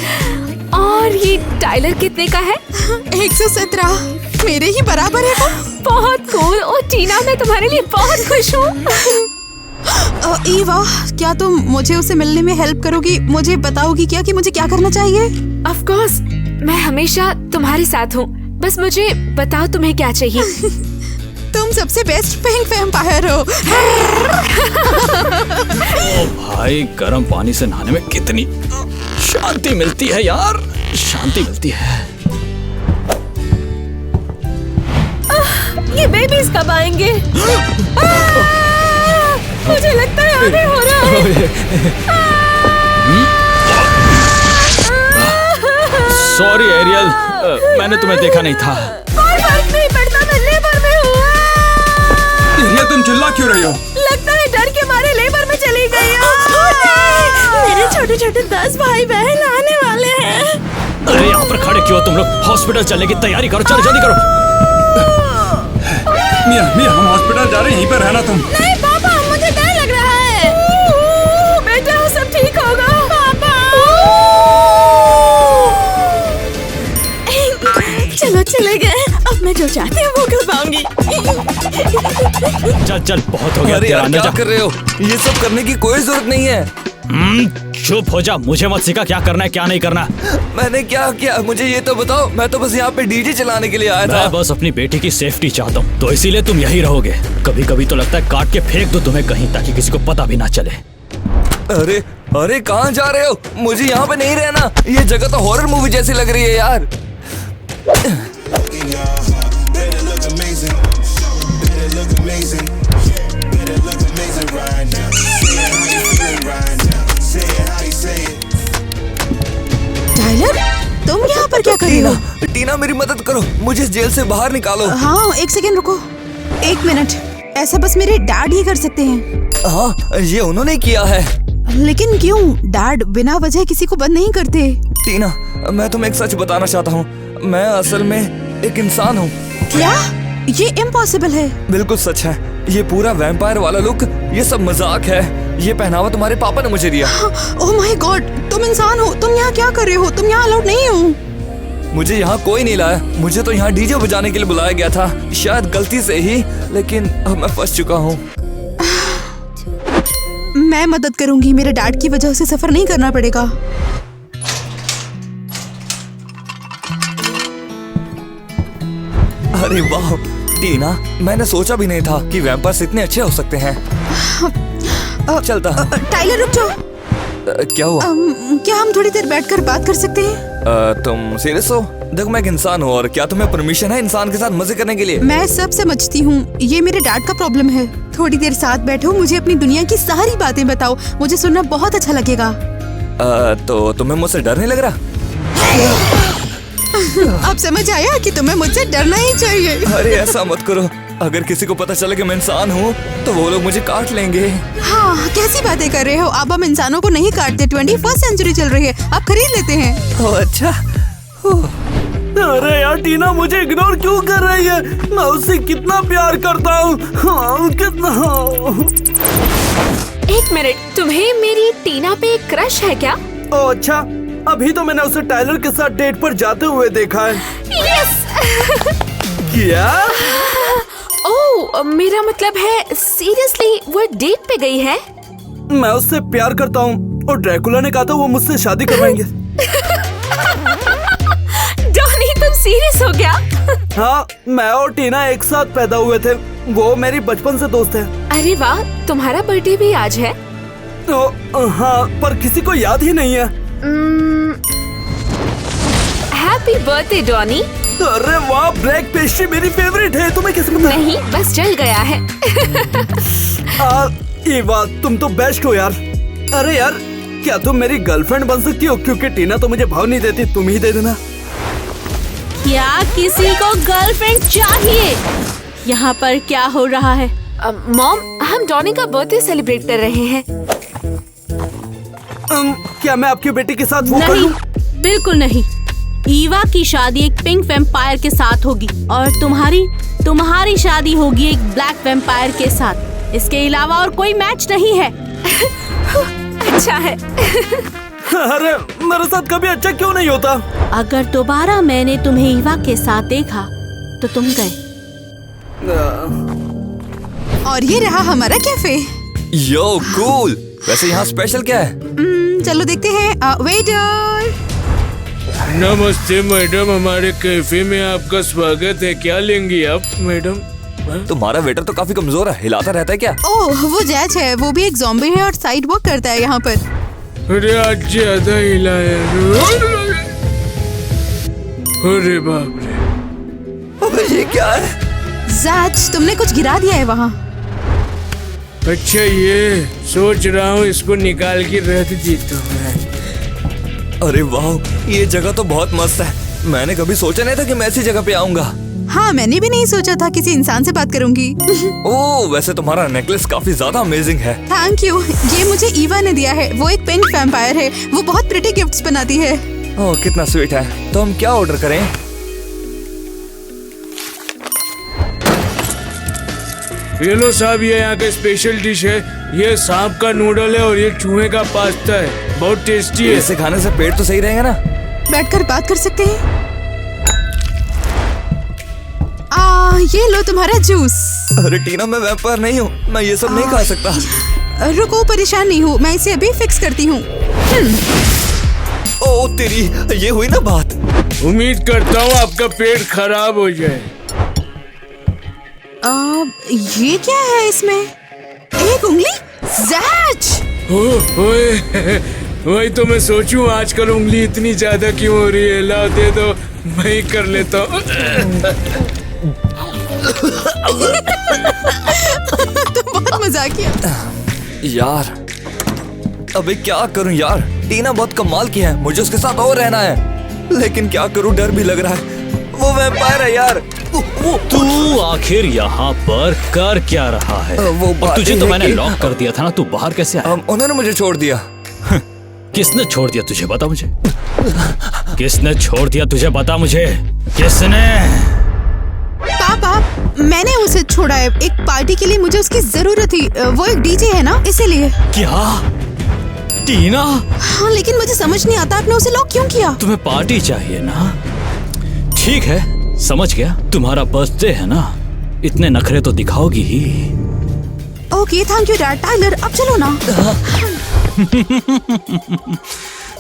और ये टाइलर कितने का है? 117, मेरे ही बराबर है वो। बहुत कूल। ओ टीना, मैं तुम्हारे लिए बहुत खुश हूँ। ईवा, क्या तुम मुझे उसे मिलने में हेल्प करोगी? मुझे बताओगी क्या कि मुझे क्या करना चाहिए? ऑफ कोर्स, मैं हमेशा तुम्हारे साथ हूँ। बस मुझे बताओ तुम्हें क्या चाहिए। तुम सबसे बेस्ट पिंक वैम्पायर हो। ओ भाई, गर्म पानी से नहाने में कितनी शांति मिलती है यार, शांति मिलती है। ये बेबीज कब आएंगे? मुझे लगता है आगे हो रहा है। सॉरी एरियल, मैंने तुम्हें देखा नहीं था। कोई फर्क नहीं पड़ता, मैं लेबर में हूँ। ये तुम चिल्ला क्यों रही हो? लगता है डर के मारे लेबर में चली गई हो। मेरे छोटे छोटे 10 भाई बहन आने वाले हैं। अरे यहाँ पर खड़े क्यों तुम लोग? हॉस्पिटल चलने की तैयारी करो, चलो जल्दी करो। मिया हम हॉस्पिटल जा रहे हैं, यहीं पर रहना तुम। नहीं पापा, मुझे डर लग रहा है। बेटा सब ठीक होगा। पापा चलो चले गए। अब मैं जो चाहती हूँ वो कर पाऊंगी। चल चल, बहुत हो गया। अरे यार क्या कर रहे हो? ये सब करने की कोई जरूरत नहीं है। चुप हो जा, मुझे मत सिखा क्या करना है क्या नहीं करना। मैंने क्या किया मुझे ये तो बताओ। मैं तो बस यहाँ पे डीजे चलाने के लिए आया था। मैं बस अपनी बेटी की सेफ्टी चाहता हूँ, तो इसीलिए तुम यही रहोगे। कभी कभी तो लगता है काट के फेंक दो तुम्हें कहीं, ताकि किसी को पता भी ना चले। अरे अरे कहाँ जा रहे हो? मुझे यहाँ पे नहीं रहना। ये जगह तो हॉरर मूवी जैसी लग रही है यार। टाइलर, तुम यहाँ पर क्या कर रही हो? टीना मेरी मदद करो, मुझे इस जेल से बाहर निकालो। हाँ, एक सेकेंड रुको। 1 मिनट, ऐसा बस मेरे डैड ही कर सकते हैं। हाँ, ये उन्होंने किया है। लेकिन क्यों? डैड बिना वजह किसी को बंद नहीं करते। टीना, मैं तुम्हें एक सच बताना चाहता हूँ। मैं असल में एक इंसान हूँ। क्या? ये इम्पॉसिबल है। बिल्कुल सच है। ये पूरा वैम्पायर वाला लुक, ये सब मजाक है। ये पहनावा तुम्हारे पापा ने मुझे दिया। ओह माय गॉड, तुम इंसान हो। तुम यहाँ क्या कर रहे हो? तुम यहाँ अलाउड नहीं हो। मुझे यहाँ कोई नहीं लाया। मुझे तो यहाँ डीजे बजाने के लिए बुलाया गया था, शायद गलती से ही, लेकिन अब मैं फंस चुका हूँ। मैं मदद करूंगी। मेरे डैड की वजह से सफर नहीं करना पड़ेगा। अरे वाह टीना, मैंने सोचा भी नहीं था कि वैम्पायर्स इतने अच्छे हो सकते हैं। चलता हूँ। टाइलर रुक जाओ। क्या हुआ? क्या हम थोड़ी देर बैठकर बात कर सकते हैं? तुम सीरियस हो? देखो मैं एक इंसान हूँ और क्या तुम्हें परमिशन है इंसान के साथ मजे करने के लिए? मैं सब समझती हूँ, ये मेरे डैड का प्रॉब्लम है। थोड़ी देर साथ बैठो, मुझे अपनी दुनिया की सारी बातें बताओ, मुझे सुनना बहुत अच्छा लगेगा। तो तुम्हें मुझसे डर नहीं लग रहा? अब समझ आया कि तुम्हें मुझसे डरना ही चाहिए। अरे ऐसा मत करो, अगर किसी को पता चले कि मैं इंसान हूँ तो वो लोग मुझे काट लेंगे। हाँ, कैसी बातें कर रहे हो? अब हम इंसानों को नहीं काटते। 21st सेंचुरी चल रही है, आप खरीद लेते हैं। ओह अच्छा। अरे यार टीना मुझे इग्नोर क्यों कर रही है? मैं उससे कितना प्यार करता हूँ। हाँ, कितना। 1 मिनट, तुम्हें मेरी टीना पे क्रश है क्या? ओह अच्छा, अभी तो मैंने उसे टाइलर के साथ डेट पर जाते हुए देखा है। यस। क्या? ओह, मेरा मतलब है सीरियसली वो डेट पे गई है? मैं उससे प्यार करता हूँ और ड्रैकुला ने कहा था वो मुझसे शादी करवाएंगे। डॉनी, तुम सीरियस हो क्या? हाँ, मैं और टीना एक साथ पैदा हुए थे। वो मेरी बचपन से दोस्त है। अरे वाह, तुम्हारा बर्थडे भी आज है? हाँ, पर किसी को याद ही नहीं है। Happy birthday Donny. अरे वाह, ब्लैक पेस्ट्री मेरी फेवरेट है। तुम्हें किसने बताया? नहीं, बस जल गया है। ईवा, तुम तो बेस्ट हो यार। अरे यार, क्या तुम मेरी गर्लफ्रेंड बन सकती हो? क्योंकि टीना तो मुझे भाव नहीं देती, तुम ही दे देना। क्या किसी को गर्लफ्रेंड चाहिए? यहाँ पर क्या हो रहा है? मॉम, हम डॉनी का बर्थडे सेलिब्रेट कर रहे हैं। क्या मैं आपकी बेटी के साथ वो कर नहीं, लूं? बिल्कुल नहीं। ईवा की शादी एक पिंक वैम्पायर के साथ होगी और तुम्हारी शादी होगी एक ब्लैक वैम्पायर के साथ। इसके अलावा और कोई मैच नहीं है। अच्छा है। अरे मेरे साथ कभी अच्छा क्यों नहीं होता? अगर दोबारा मैंने तुम्हें ईवा के साथ देखा तो तुम गए। और ये रहा हमारा कैफे। यो कूल। वैसे यहाँ स्पेशल क्या है? चलो देखते हैं। वेटर। नमस्ते मैडम, हमारे कैफे में आपका स्वागत है। क्या लेंगी आप मैडम? तुम्हारा वेटर तो काफी कमजोर है, हिलाता रहता है क्या? ओह, वो जैज है, वो भी एक ज़ॉम्बी है और साइड वॉक करता है यहाँ पर। अरे आज ज्यादा हिलाया। अरे बाप रे। अबे ये क्या है? जैज, तुमने कुछ गिरा दिया है वहाँ। अच्छा, ये सोच रहा हूँ इसको निकाल के रख देता हूँ। अरे वाह, ये जगह तो बहुत मस्त है। मैंने कभी सोचा नहीं था कि मैं ऐसी जगह पे आऊंगा। हाँ, मैंने भी नहीं सोचा था किसी इंसान से बात करूंगी। ओह, वैसे तुम्हारा नेकलेस काफी ज्यादा अमेजिंग है। Thank you. ये मुझे ईवा ने दिया है। वो एक पिंक वैम्पायर है। वो बहुत प्रिटी गिफ्ट्स बनाती है। ओह, कितना स्वीट है। तो हम क्या ऑर्डर करें? ये लो साहब, ये यहाँ का स्पेशल डिश है। ये सांप का नूडल है और ये चूहे का पास्ता है, बहुत टेस्टी है। इसे खाने से पेट तो सही रहेगा ना? बैठकर बात कर सकते हैं। ये लो तुम्हारा जूस। अरे टीना, मैं वैम्पायर नहीं हूँ, मैं ये सब नहीं खा सकता। रुको, परेशान नहीं हूँ, मैं इसे अभी फिक्स करती हूँ। ओह तेरी, ये हुई ना बात। उम्मीद करता हूँ आपका पेट खराब हो जाए। ये क्या है इसमें? एक उंगली? जैज! वही तो मैं सोचूं, आजकल उंगली इतनी ज्यादा क्यों हो रही है। लाओ दे दो। मैं ही कर लेता हूँ। तुम बहुत मजाकिया। यार अबे क्या करूं यार, टीना बहुत कमाल की है, मुझे उसके साथ और रहना है, लेकिन क्या करूं, डर भी लग रहा है, वो वैम्पायर है यार। तू आखिर यहाँ पर कर क्या रहा है? और तुझे तो मैंने लॉक कर दिया था ना, तू बाहर कैसे आया? उन्होंने मुझे छोड़ दिया। किसने छोड़ दिया तुझे, बता मुझे। किसने छोड़ दिया तुझे, बता मुझे, किसने? पापा, मैंने उसे छोड़ा है, एक पार्टी के लिए मुझे उसकी जरूरत थी, वो एक डीजे है ना, इसीलिए। क्या टीना? हाँ, लेकिन मुझे समझ नहीं आता आपने उसे लॉक क्यों किया। तुम्हें पार्टी चाहिए ना, ठीक है समझ गया, तुम्हारा बर्थडे है ना, इतने नखरे तो दिखाओगी ही। Okay thank you dad. Tyler अब चलो ना।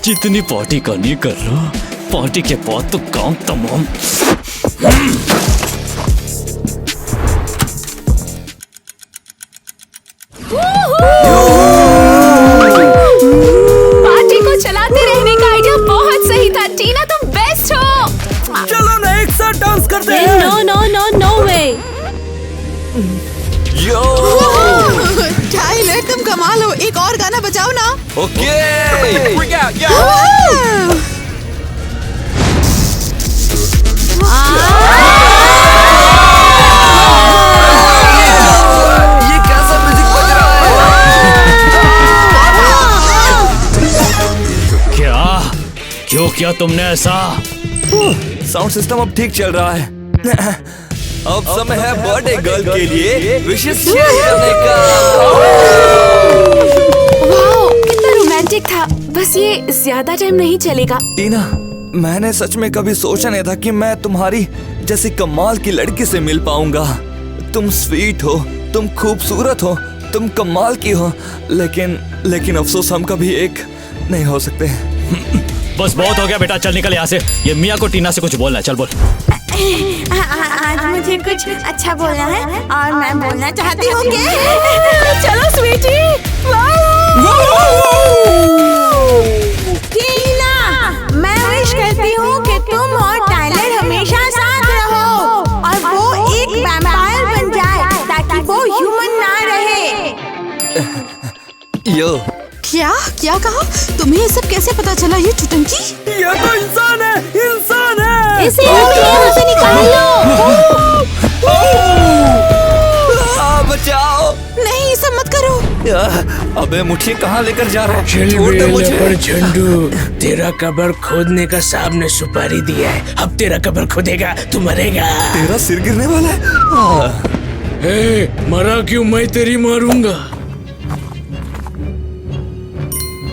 जितनी पार्टी करनी कर लो, पार्टी के बाद तो काम तमाम। पार्टी को चलाते रहने का आइडिया बहुत सही था। टीना तुम बेस्ट हो। चलो ना एक साथ डांस करते हैं। नो नो नो नो वे। यो टाइलर तुम कमाल हो, एक और गाना बजाओ ना। ओके। ये कैसा म्यूजिक बज रहा है? क्या क्यों किया तुमने ऐसा? साउंड सिस्टम अब ठीक चल रहा है। अब समय है बर्थडे गर्ल के लिए विशेष शेयर करने का। वाओ, कितना रोमांटिक था। बस ये ज्यादा टाइम नहीं चलेगा। टीना, मैंने सच में कभी सोचा नहीं था कि मैं तुम्हारी जैसी कमाल की लड़की से मिल पाऊंगा। तुम स्वीट हो, तुम खूबसूरत हो, तुम कमाल की हो, लेकिन अफसोस हम कभी एक नहीं हो सकते। बस बहुत हो गया बेटा, चल निकल यहाँ से। ये मिया को टीना से कुछ बोलना है, चल बोल। आज मुझे कुछ अच्छा बोलना है और मैं बोलना चाहती हूँ कि चलो स्वीटी। टीना, मैं विश करती हूँ कि तुम और टाइलर हमेशा साथ रहो और वो एक वैम्पायर बन जाए ताकि वो ह्यूमन ना रहे। यो क्या कहा? तुम्हें ये सब कैसे पता चला? ये चुटंकी? ये तो इंसान है, इंसान है। इसे यहाँ से निकाल लो। बचाओ। नहीं, ये सब मत करो। अबे मुझे कहाँ लेकर जा रहा है? चल छोड़ दे मुझे। पर झंडू, तेरा कब्र खोदने का साहब ने सुपारी दिया है, अब तेरा कब्र खोदेगा तू मरेगा। तेरा सिर गिरने वाला है। ए, मरा क्यों? मैं तेरी मारूंगा।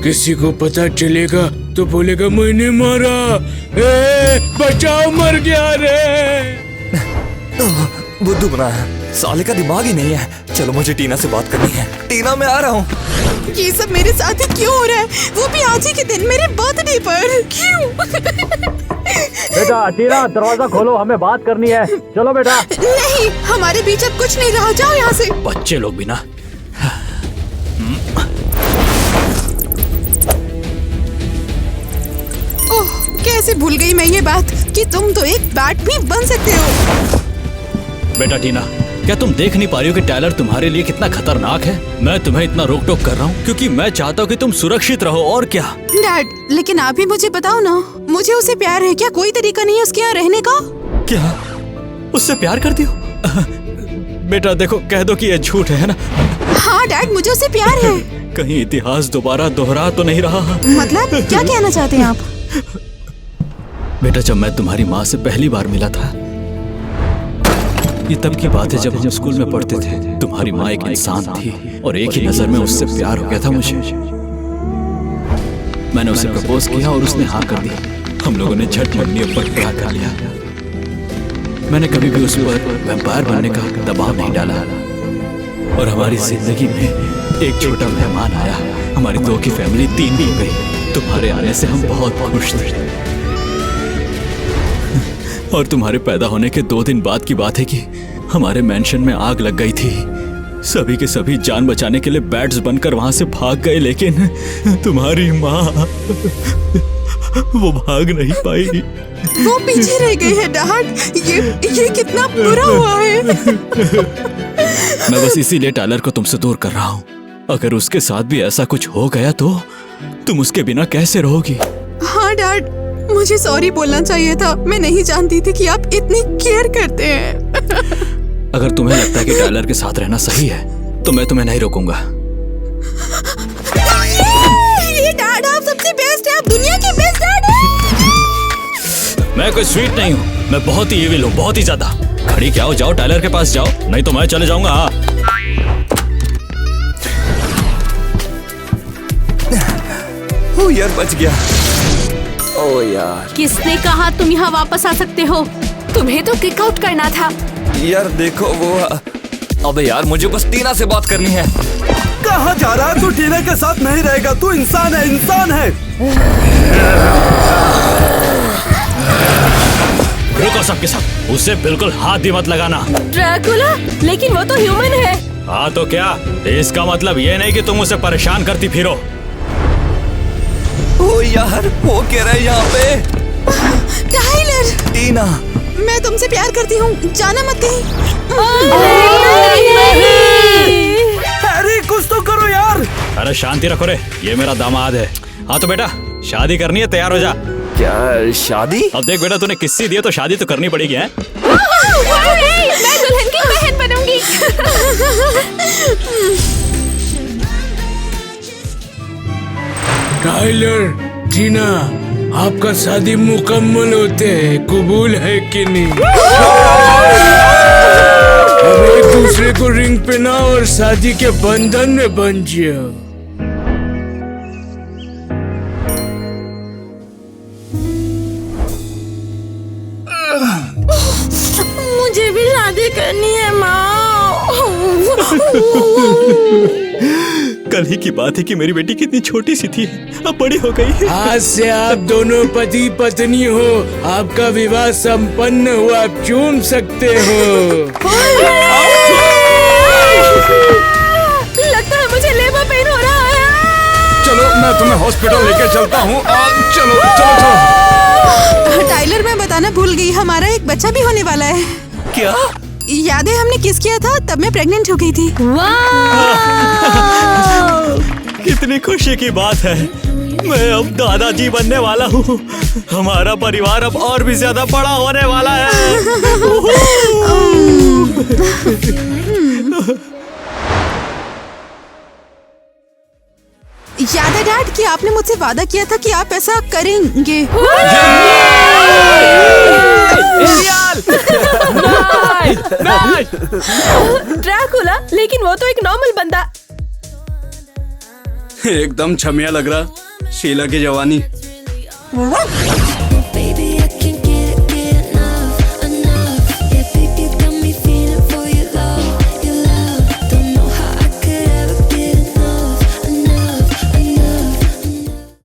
किसी को पता चलेगा तो बोलेगा मैंने मारा। ए, बचाओ, मर गया रे। बुद्धू बना है, साले का दिमाग ही नहीं है। चलो मुझे टीना से बात करनी है। टीना मैं आ रहा हूँ। ये सब मेरे साथ ही क्यों हो रहा है? वो भी आज ही के दिन मेरे बर्थडे पर। क्यों? बेटा टीना, दरवाजा खोलो, हमें बात करनी है। चलो बेटा। नहीं, हमारे बीच अब कुछ नहीं रहा, जाओ यहाँ से। बच्चे लोग भी ना। ओह, कैसे भूल गई मैं ये बात कि तुम तो एक बैट भी बन सकते हो। बेटा टीना, क्या तुम देख नहीं पा रही हो कि टाइलर तुम्हारे लिए कितना खतरनाक है? मैं तुम्हें इतना रोक टोक कर रहा हूँ क्योंकि मैं चाहता हूँ कि तुम सुरक्षित रहो, और क्या। डैड, लेकिन आप ही मुझे बताओ ना, मुझे उसे प्यार है क्या? कोई तरीका नहीं है उसके यहाँ रहने का? क्या उससे प्यार करती हो? बेटा देखो, कह दो कि ये झूठ है ना? हाँ डैड, मुझे उससे प्यार है। कहीं इतिहास दोबारा दोहरा तो नहीं रहा? मतलब क्या कहना चाहते हैं आप? बेटा, जब मैं तुम्हारी माँ से पहली बार मिला था, ये तब की बात है जब हम स्कूल में पढ़ते थे। तुम्हारी माँ एक इंसान थी और एक ही नजर में उससे प्यार हो गया था मुझे। मैंने उसे प्रपोज किया और उसने हाँ कर दी। हम लोगों ने झट मंडी पर प्यार कर लिया। मैंने कभी भी उस पर वैम्पायर बनने का दबाव नहीं डाला और हमारी जिंदगी में एक छोटा मेहमान आया। हमारी दो की फैमिली तीन भी हो गई। तुम्हारे आने से हम बहुत खुश थे। और तुम्हारे पैदा होने के 2 दिन बाद की बात है कि हमारे मेंशन में आग लग गई थी। सभी के सभी जान बचाने के लिए बैट्स बनकर वहां से भाग गए, लेकिन तुम्हारी माँ वो भाग नहीं पाई। वो पीछे रह गई है डैड। ये कितना बुरा हुआ है। मैं बस इसीलिए टायलर को तुमसे दूर कर रहा हूँ। अगर उसके साथ भी ऐसा कुछ हो गया तो तुम उसके बिना कैसे रहोगी? हाँ डैड, मुझे सॉरी बोलना चाहिए था। मैं नहीं जानती थी कि आप इतनी केयर करते हैं। अगर तुम्हें लगता है कि टायलर के साथ रहना सही है तो मैं तुम्हें नहीं रोकूंगा। ये डैड आप सबसे बेस्ट है, आप दुनिया के बेस्ट डैड हैं। मैं कोई स्वीट नहीं हूँ, मैं बहुत ही इविल हूँ, बहुत ही ज्यादा। खड़ी क्या हो, जाओ टायलर के पास जाओ, नहीं तो मैं चले जाऊंगा। हाँ ओ यार, बच गया। ओ यार, किसने कहा तुम यहाँ वापस आ सकते हो? तुम्हें तो किक आउट करना था। यार देखो वो, अबे यार मुझे बस टीना से बात करनी है। कहाँ जा रहा है? तू टीना के साथ नहीं रहेगा। तू इंसान है, इंसान है। रुको सबके सब, उससे बिल्कुल हाथ भी मत लगाना। ड्रैकुला, लेकिन वो तो ह्यूमन है। हाँ तो क्या? इसका मतलब ये नहीं कि तुम उसे परेशान करती फिरो। ओ यार, वो कह रहा है यहाँ पे। टाइलर, टीना, मैं तुमसे प्यार करती हूँ, जाना मत कहीं। हैरी, कुछ तो करो यार। अरे शांति रखो रे, ये मेरा दामाद है। हाँ तो बेटा, शादी करनी है, तैयार हो जा। क्या शादी? अब देख बेटा, तूने किस्सी दिए तो शादी तो करनी पड़ेगी। है मैं दुल्हन की बहन बनूंगी। टाइलर, टीना, आपका शादी मुकम्मल होते है, कबूल है कि नहीं? अब एक दूसरे को रिंग पहनाओ और शादी के बंधन में बंध जाओ। मुझे भी शादी करनी है माँ। कल ही की बात है कि मेरी बेटी कितनी छोटी सी थी, अब बड़ी हो गई। आज से आप दोनों पति पत्नी हो, आपका विवाह संपन्न हुआ, आप चूम सकते हो। लगता है मुझे लेबर पेन हो रहा है। चलो मैं तुम्हें हॉस्पिटल लेके चलता हूँ। चलो चलो चलो। टाइलर, मैं बताना भूल गई, हमारा एक बच्चा भी होने वाला है। क्या? याद है हमने किस किया था? तब मैं प्रेग्नेंट हो गई थी। कितनी खुशी की बात है, मैं अब दादाजी बनने वाला हूँ। हमारा परिवार अब और भी ज्यादा बड़ा होने वाला है। याद है डैड कि आपने मुझसे वादा किया था कि आप ऐसा करेंगे। ड्रैकुला, लेकिन वो तो एक नॉर्मल बंदा। एकदम छमिया लग रहा शीला की जवानी।